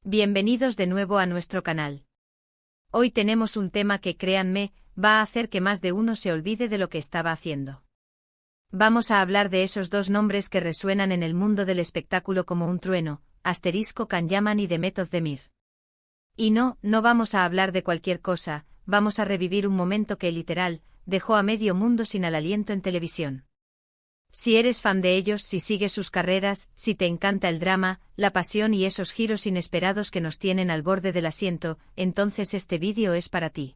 Bienvenidos de nuevo a nuestro canal. Hoy tenemos un tema que, créanme, va a hacer que más de uno se olvide de lo que estaba haciendo. Vamos a hablar de esos dos nombres que resuenan en el mundo del espectáculo como un trueno, Can Yaman y Demet Özdemir. Y no vamos a hablar de cualquier cosa, vamos a revivir un momento que, literal, dejó a medio mundo sin aliento en televisión. Si eres fan de ellos, si sigues sus carreras, si te encanta el drama, la pasión y esos giros inesperados que nos tienen al borde del asiento, entonces este vídeo es para ti.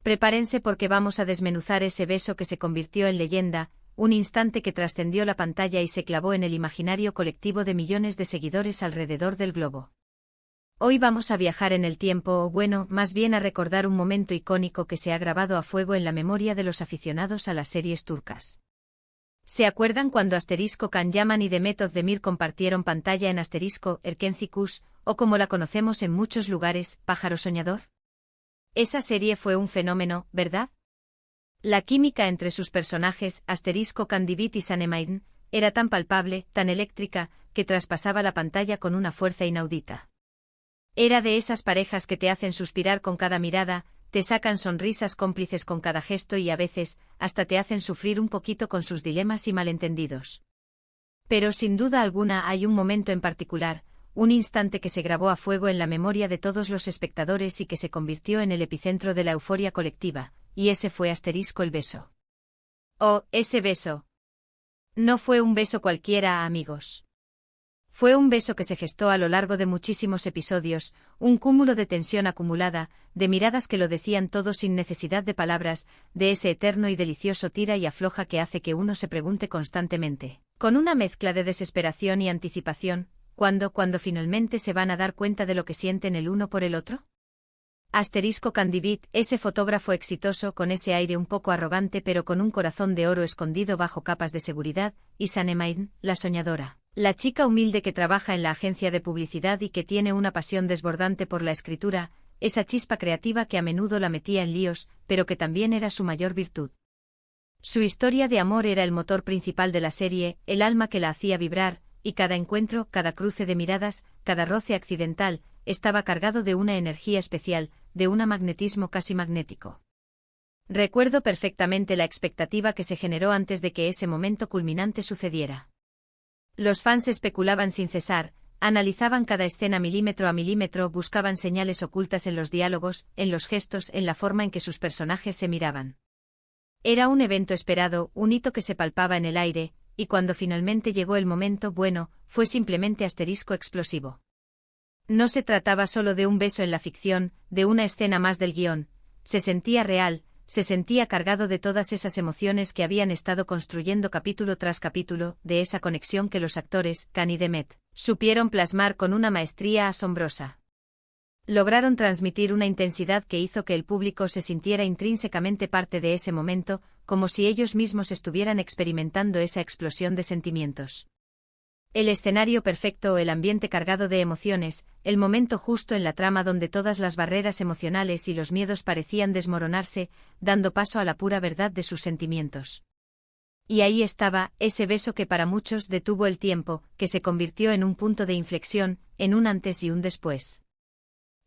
Prepárense porque vamos a desmenuzar ese beso que se convirtió en leyenda, un instante que trascendió la pantalla y se clavó en el imaginario colectivo de millones de seguidores alrededor del globo. Hoy vamos a viajar en el tiempo, o bueno, más bien a recordar un momento icónico que se ha grabado a fuego en la memoria de los aficionados a las series turcas. ¿Se acuerdan cuando Can Yaman y Demet Özdemir compartieron pantalla en Erkenci Kuş, o como la conocemos en muchos lugares, Pájaro Soñador? Esa serie fue un fenómeno, ¿verdad? La química entre sus personajes, Kandibit y Sanem, era tan palpable, tan eléctrica, que traspasaba la pantalla con una fuerza inaudita. Era de esas parejas que te hacen suspirar con cada mirada, te sacan sonrisas cómplices con cada gesto y a veces, hasta te hacen sufrir un poquito con sus dilemas y malentendidos. Pero sin duda alguna hay un momento en particular, un instante que se grabó a fuego en la memoria de todos los espectadores y que se convirtió en el epicentro de la euforia colectiva, y ese fue el beso. Oh, ese beso. No fue un beso cualquiera, amigos. Fue un beso que se gestó a lo largo de muchísimos episodios, un cúmulo de tensión acumulada, de miradas que lo decían todo sin necesidad de palabras, de ese eterno y delicioso tira y afloja que hace que uno se pregunte constantemente, con una mezcla de desesperación y anticipación, ¿cuándo finalmente se van a dar cuenta de lo que sienten el uno por el otro? Candibit, ese fotógrafo exitoso con ese aire un poco arrogante pero con un corazón de oro escondido bajo capas de seguridad, y Sanem, la soñadora. La chica humilde que trabaja en la agencia de publicidad y que tiene una pasión desbordante por la escritura, esa chispa creativa que a menudo la metía en líos, pero que también era su mayor virtud. Su historia de amor era el motor principal de la serie, el alma que la hacía vibrar, y cada encuentro, cada cruce de miradas, cada roce accidental, estaba cargado de una energía especial, de un magnetismo casi magnético. Recuerdo perfectamente la expectativa que se generó antes de que ese momento culminante sucediera. Los fans especulaban sin cesar, analizaban cada escena milímetro a milímetro, buscaban señales ocultas en los diálogos, en los gestos, en la forma en que sus personajes se miraban. Era un evento esperado, un hito que se palpaba en el aire, y cuando finalmente llegó el momento, bueno, fue simplemente explosivo. No se trataba solo de un beso en la ficción, de una escena más del guión, se sentía real, se sentía cargado de todas esas emociones que habían estado construyendo capítulo tras capítulo, de esa conexión que los actores, Can y Demet, supieron plasmar con una maestría asombrosa. Lograron transmitir una intensidad que hizo que el público se sintiera intrínsecamente parte de ese momento, como si ellos mismos estuvieran experimentando esa explosión de sentimientos. El escenario perfecto, el ambiente cargado de emociones, el momento justo en la trama donde todas las barreras emocionales y los miedos parecían desmoronarse, dando paso a la pura verdad de sus sentimientos. Y ahí estaba, ese beso que para muchos detuvo el tiempo, que se convirtió en un punto de inflexión, en un antes y un después.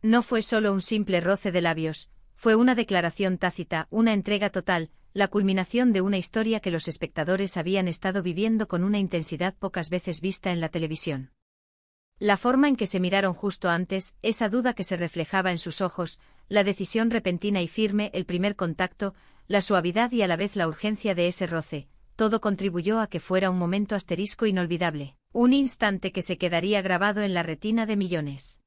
No fue solo un simple roce de labios, fue una declaración tácita, una entrega total, la culminación de una historia que los espectadores habían estado viviendo con una intensidad pocas veces vista en la televisión. La forma en que se miraron justo antes, esa duda que se reflejaba en sus ojos, la decisión repentina y firme, el primer contacto, la suavidad y a la vez la urgencia de ese roce, todo contribuyó a que fuera un momento inolvidable, un instante que se quedaría grabado en la retina de millones.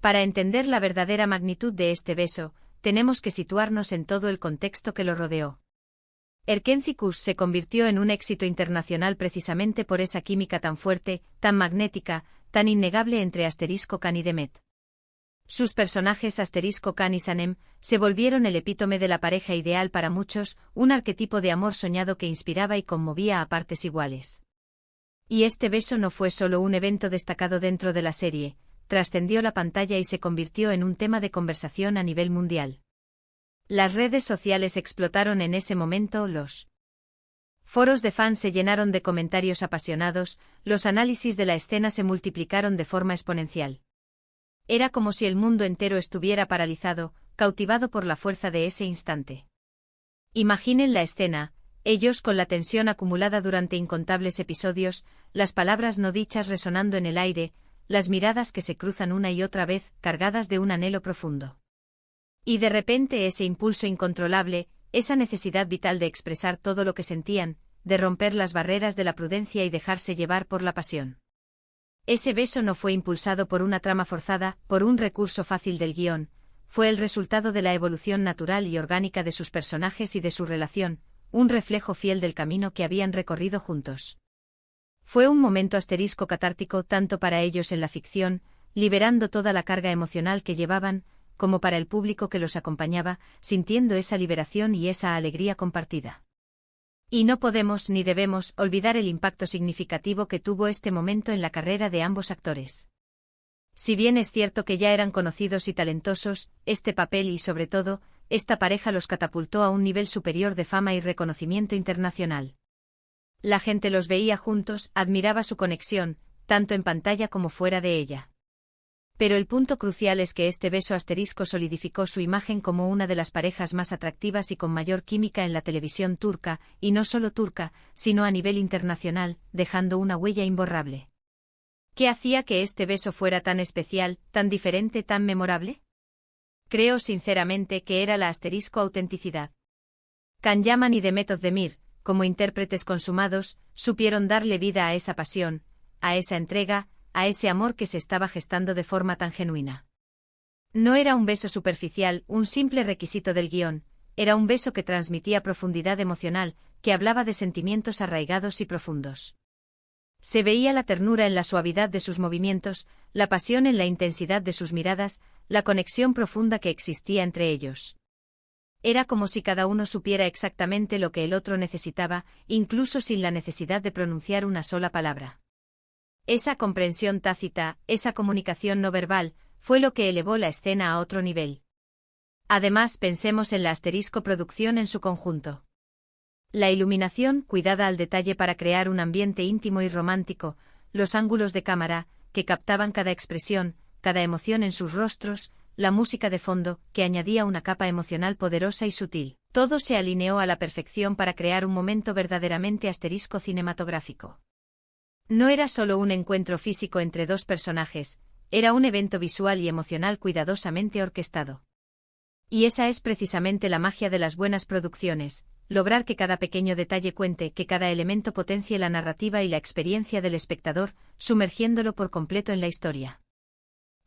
Para entender la verdadera magnitud de este beso, tenemos que situarnos en todo el contexto que lo rodeó. Erkenci Kuş se convirtió en un éxito internacional precisamente por esa química tan fuerte, tan magnética, tan innegable entre Can y Demet. Sus personajes Can y Sanem se volvieron el epítome de la pareja ideal para muchos, un arquetipo de amor soñado que inspiraba y conmovía a partes iguales. Y este beso no fue solo un evento destacado dentro de la serie, trascendió la pantalla y se convirtió en un tema de conversación a nivel mundial. Las redes sociales explotaron en ese momento, los foros de fans se llenaron de comentarios apasionados, los análisis de la escena se multiplicaron de forma exponencial. Era como si el mundo entero estuviera paralizado, cautivado por la fuerza de ese instante. Imaginen la escena, ellos con la tensión acumulada durante incontables episodios, las palabras no dichas resonando en el aire, las miradas que se cruzan una y otra vez, cargadas de un anhelo profundo. Y de repente ese impulso incontrolable, esa necesidad vital de expresar todo lo que sentían, de romper las barreras de la prudencia y dejarse llevar por la pasión. Ese beso no fue impulsado por una trama forzada, por un recurso fácil del guión, fue el resultado de la evolución natural y orgánica de sus personajes y de su relación, un reflejo fiel del camino que habían recorrido juntos. Fue un momento catártico tanto para ellos en la ficción, liberando toda la carga emocional que llevaban, como para el público que los acompañaba, sintiendo esa liberación y esa alegría compartida. Y no podemos ni debemos olvidar el impacto significativo que tuvo este momento en la carrera de ambos actores. Si bien es cierto que ya eran conocidos y talentosos, este papel y sobre todo, esta pareja los catapultó a un nivel superior de fama y reconocimiento internacional. La gente los veía juntos, admiraba su conexión, tanto en pantalla como fuera de ella. Pero el punto crucial es que este beso solidificó su imagen como una de las parejas más atractivas y con mayor química en la televisión turca, y no solo turca, sino a nivel internacional, dejando una huella imborrable. ¿Qué hacía que este beso fuera tan especial, tan diferente, tan memorable? Creo sinceramente que era la autenticidad. Can Yaman y Demet Özdemir, como intérpretes consumados, supieron darle vida a esa pasión, a esa entrega, a ese amor que se estaba gestando de forma tan genuina. No era un beso superficial, un simple requisito del guión, era un beso que transmitía profundidad emocional, que hablaba de sentimientos arraigados y profundos. Se veía la ternura en la suavidad de sus movimientos, la pasión en la intensidad de sus miradas, la conexión profunda que existía entre ellos. Era como si cada uno supiera exactamente lo que el otro necesitaba, incluso sin la necesidad de pronunciar una sola palabra. Esa comprensión tácita, esa comunicación no verbal, fue lo que elevó la escena a otro nivel. Además, pensemos en la producción en su conjunto. La iluminación, cuidada al detalle para crear un ambiente íntimo y romántico, los ángulos de cámara, que captaban cada expresión, cada emoción en sus rostros, la música de fondo, que añadía una capa emocional poderosa y sutil. Todo se alineó a la perfección para crear un momento verdaderamente cinematográfico. No era solo un encuentro físico entre dos personajes, era un evento visual y emocional cuidadosamente orquestado. Y esa es precisamente la magia de las buenas producciones, lograr que cada pequeño detalle cuente, que cada elemento potencie la narrativa y la experiencia del espectador, sumergiéndolo por completo en la historia.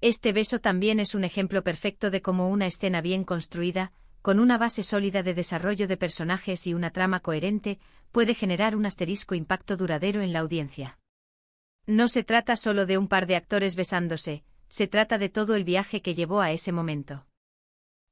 Este beso también es un ejemplo perfecto de cómo una escena bien construida, con una base sólida de desarrollo de personajes y una trama coherente, puede generar un impacto duradero en la audiencia. No se trata solo de un par de actores besándose, se trata de todo el viaje que llevó a ese momento.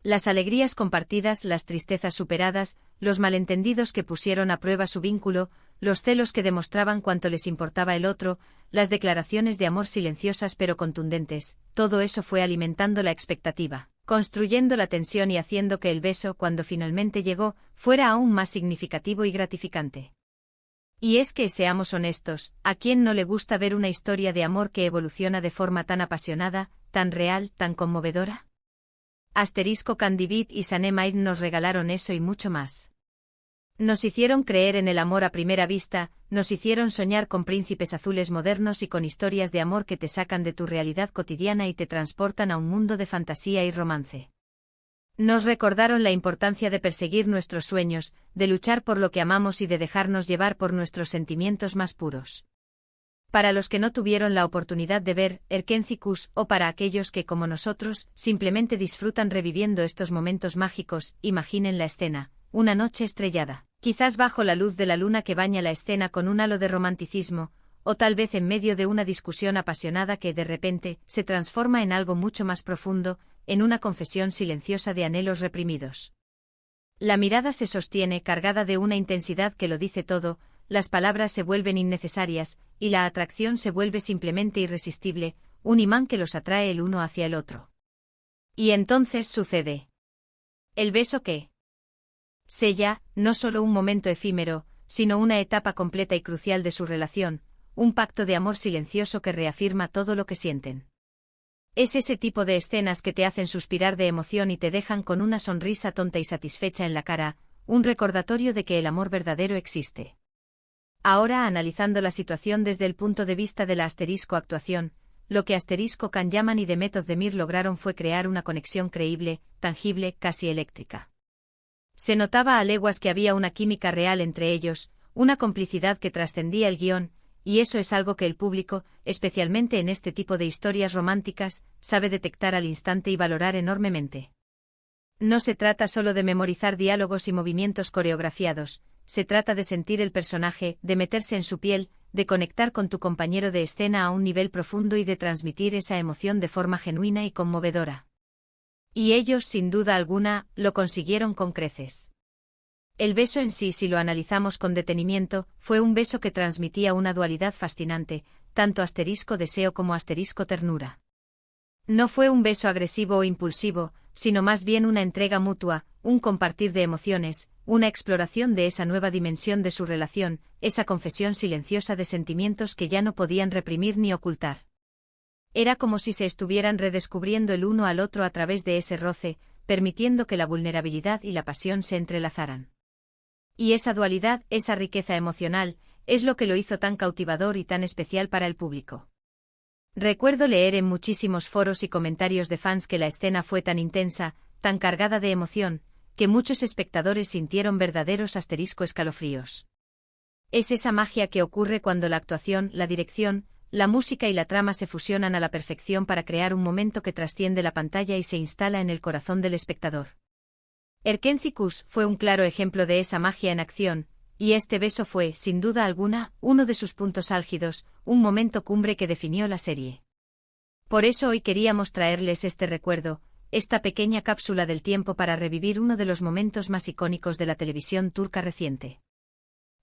Las alegrías compartidas, las tristezas superadas, los malentendidos que pusieron a prueba su vínculo, los celos que demostraban cuánto les importaba el otro, las declaraciones de amor silenciosas pero contundentes, todo eso fue alimentando la expectativa, construyendo la tensión y haciendo que el beso, cuando finalmente llegó, fuera aún más significativo y gratificante. Y es que, seamos honestos, ¿a quién no le gusta ver una historia de amor que evoluciona de forma tan apasionada, tan real, tan conmovedora? Candivit y Sanem Aid nos regalaron eso y mucho más. Nos hicieron creer en el amor a primera vista, nos hicieron soñar con príncipes azules modernos y con historias de amor que te sacan de tu realidad cotidiana y te transportan a un mundo de fantasía y romance. Nos recordaron la importancia de perseguir nuestros sueños, de luchar por lo que amamos y de dejarnos llevar por nuestros sentimientos más puros. Para los que no tuvieron la oportunidad de ver Erkencikus, o para aquellos que, como nosotros, simplemente disfrutan reviviendo estos momentos mágicos, imaginen la escena, una noche estrellada, quizás bajo la luz de la luna que baña la escena con un halo de romanticismo, o tal vez en medio de una discusión apasionada que de repente se transforma en algo mucho más profundo, en una confesión silenciosa de anhelos reprimidos. La mirada se sostiene cargada de una intensidad que lo dice todo, las palabras se vuelven innecesarias, y la atracción se vuelve simplemente irresistible, un imán que los atrae el uno hacia el otro. Y entonces sucede. El beso que sella, no solo un momento efímero, sino una etapa completa y crucial de su relación, un pacto de amor silencioso que reafirma todo lo que sienten. Es ese tipo de escenas que te hacen suspirar de emoción y te dejan con una sonrisa tonta y satisfecha en la cara, un recordatorio de que el amor verdadero existe. Ahora, analizando la situación desde el punto de vista de la actuación, lo que Can Yaman y The Method de Mir lograron fue crear una conexión creíble, tangible, casi eléctrica. Se notaba a leguas que había una química real entre ellos, una complicidad que trascendía el guión, y eso es algo que el público, especialmente en este tipo de historias románticas, sabe detectar al instante y valorar enormemente. No se trata solo de memorizar diálogos y movimientos coreografiados, se trata de sentir el personaje, de meterse en su piel, de conectar con tu compañero de escena a un nivel profundo y de transmitir esa emoción de forma genuina y conmovedora. Y ellos, sin duda alguna, lo consiguieron con creces. El beso en sí, si lo analizamos con detenimiento, fue un beso que transmitía una dualidad fascinante, tanto deseo como ternura. No fue un beso agresivo o impulsivo, sino más bien una entrega mutua, un compartir de emociones, una exploración de esa nueva dimensión de su relación, esa confesión silenciosa de sentimientos que ya no podían reprimir ni ocultar. Era como si se estuvieran redescubriendo el uno al otro a través de ese roce, permitiendo que la vulnerabilidad y la pasión se entrelazaran. Y esa dualidad, esa riqueza emocional, es lo que lo hizo tan cautivador y tan especial para el público. Recuerdo leer en muchísimos foros y comentarios de fans que la escena fue tan intensa, tan cargada de emoción, que muchos espectadores sintieron verdaderos escalofríos. Es esa magia que ocurre cuando la actuación, la dirección, la música y la trama se fusionan a la perfección para crear un momento que trasciende la pantalla y se instala en el corazón del espectador. Erkenci-Kuş fue un claro ejemplo de esa magia en acción, y este beso fue, sin duda alguna, uno de sus puntos álgidos, un momento cumbre que definió la serie. Por eso hoy queríamos traerles este recuerdo, esta pequeña cápsula del tiempo para revivir uno de los momentos más icónicos de la televisión turca reciente.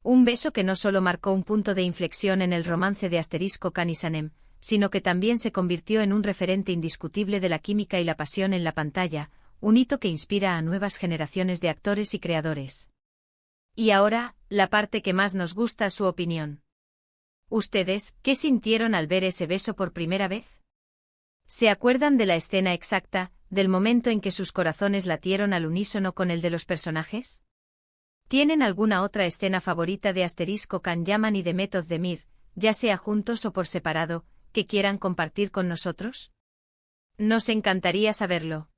Un beso que no solo marcó un punto de inflexión en el romance de Can y Sanem, sino que también se convirtió en un referente indiscutible de la química y la pasión en la pantalla, un hito que inspira a nuevas generaciones de actores y creadores. Y ahora, la parte que más nos gusta, su opinión. ¿Ustedes, qué sintieron al ver ese beso por primera vez? ¿Se acuerdan de la escena exacta, del momento en que sus corazones latieron al unísono con el de los personajes? ¿Tienen alguna otra escena favorita de Can Yaman y The Method de Mir, ya sea juntos o por separado, que quieran compartir con nosotros? Nos encantaría saberlo.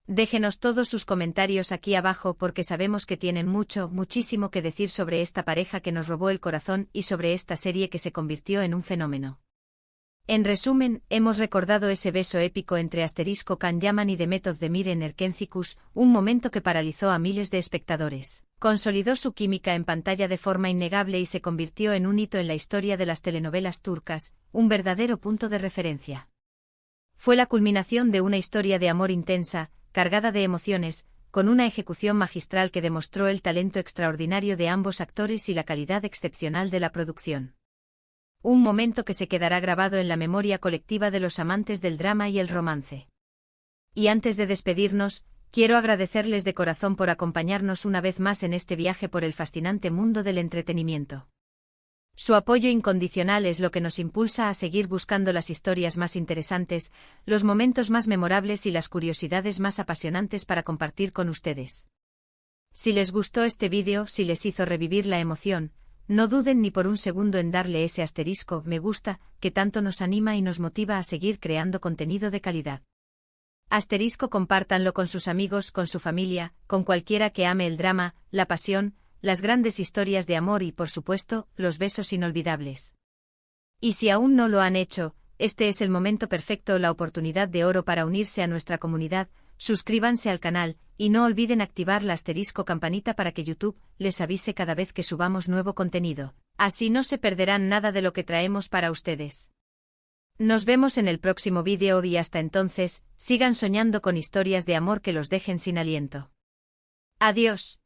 Déjenos todos sus comentarios aquí abajo porque sabemos que tienen muchísimo que decir sobre esta pareja que nos robó el corazón y sobre esta serie que se convirtió en un fenómeno. En resumen, hemos recordado ese beso épico entre Can Yaman y The Method de Mir en Erkenci-Kuş, un momento que paralizó a miles de espectadores, consolidó su química en pantalla de forma innegable y se convirtió en un hito en la historia de las telenovelas turcas, un verdadero punto de referencia. Fue la culminación de una historia de amor intensa, cargada de emociones, con una ejecución magistral que demostró el talento extraordinario de ambos actores y la calidad excepcional de la producción. Un momento que se quedará grabado en la memoria colectiva de los amantes del drama y el romance. Y antes de despedirnos, quiero agradecerles de corazón por acompañarnos una vez más en este viaje por el fascinante mundo del entretenimiento. Su apoyo incondicional es lo que nos impulsa a seguir buscando las historias más interesantes, los momentos más memorables y las curiosidades más apasionantes para compartir con ustedes. Si les gustó este vídeo, si les hizo revivir la emoción, no duden ni por un segundo en darle ese me gusta, que tanto nos anima y nos motiva a seguir creando contenido de calidad. Compártanlo con sus amigos, con su familia, con cualquiera que ame el drama, la pasión, las grandes historias de amor y, por supuesto, los besos inolvidables. Y si aún no lo han hecho, este es el momento perfecto, la oportunidad de oro para unirse a nuestra comunidad. Suscríbanse al canal, y no olviden activar la campanita para que YouTube les avise cada vez que subamos nuevo contenido. Así no se perderán nada de lo que traemos para ustedes. Nos vemos en el próximo vídeo y hasta entonces, sigan soñando con historias de amor que los dejen sin aliento. Adiós.